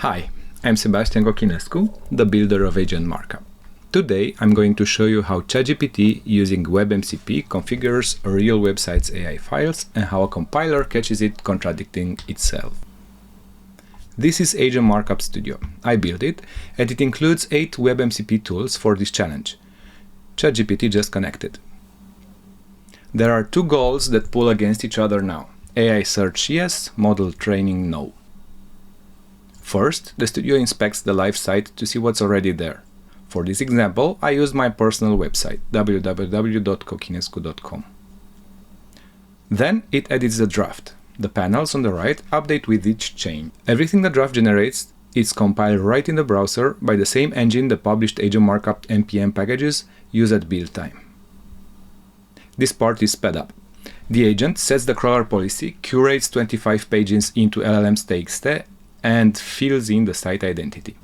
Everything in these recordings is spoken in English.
Hi, I'm Sebastian Cochinescu, the builder of AgentMarkup. Today I'm going to show you how ChatGPT using WebMCP configures a real website's AI files and how a compiler catches it contradicting itself. This is AgentMarkup Studio. I built it, and it includes 8 WebMCP tools for this challenge. ChatGPT just connected. There are 2 goals that pull against each other now. AI search yes, model training no. First, the studio inspects the live site to see what's already there. For this example, I used my personal website, www.cochinescu.com. Then it edits the draft. The panels on the right update with each change. Everything the draft generates is compiled right in the browser by the same engine that published AgentMarkup npm packages used at build time. This part is sped up. The agent sets the crawler policy, curates 25 pages into llms.txt, and fills in the site identity.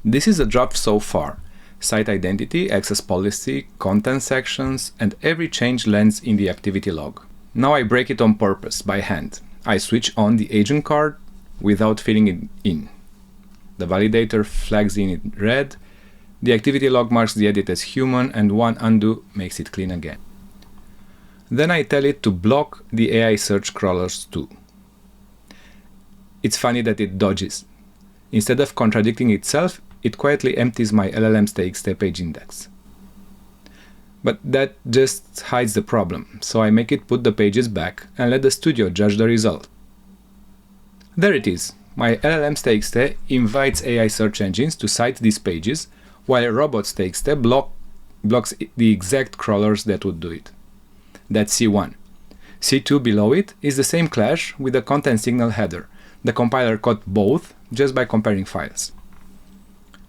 This is the draft so far. Site identity, access policy, content sections, and every change lands in the activity log. Now I break it on purpose, by hand. I switch on the agent card without filling it in. The validator flags in red, the activity log marks the edit as human, and one undo makes it clean again. Then I tell it to block the AI search crawlers too. It's funny that it dodges. Instead of contradicting itself, it quietly empties my llms.txt page index. But that just hides the problem, so I make it put the pages back and let the studio judge the result. There it is. My llms.txt invites AI search engines to cite these pages, while robots.txt blocks the exact crawlers that would do it. That's C1. C2 below it is the same clash with the Content-Signal header. The compiler caught both just by comparing files.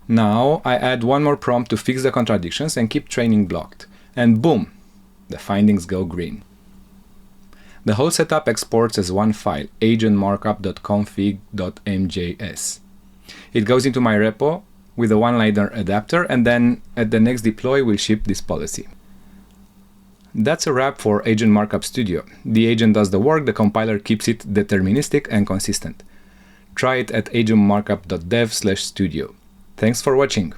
Now I add one more prompt to fix the contradictions and keep training blocked. And boom! The findings go green. The whole setup exports as one file, agentmarkup.config.mjs. It goes into my repo with a one-liner adapter, and then at the next deploy we'll ship this policy. That's a wrap for AgentMarkup Studio. The agent does the work, the compiler keeps it deterministic and consistent. Try it at agentmarkup.dev/studio. Thanks for watching.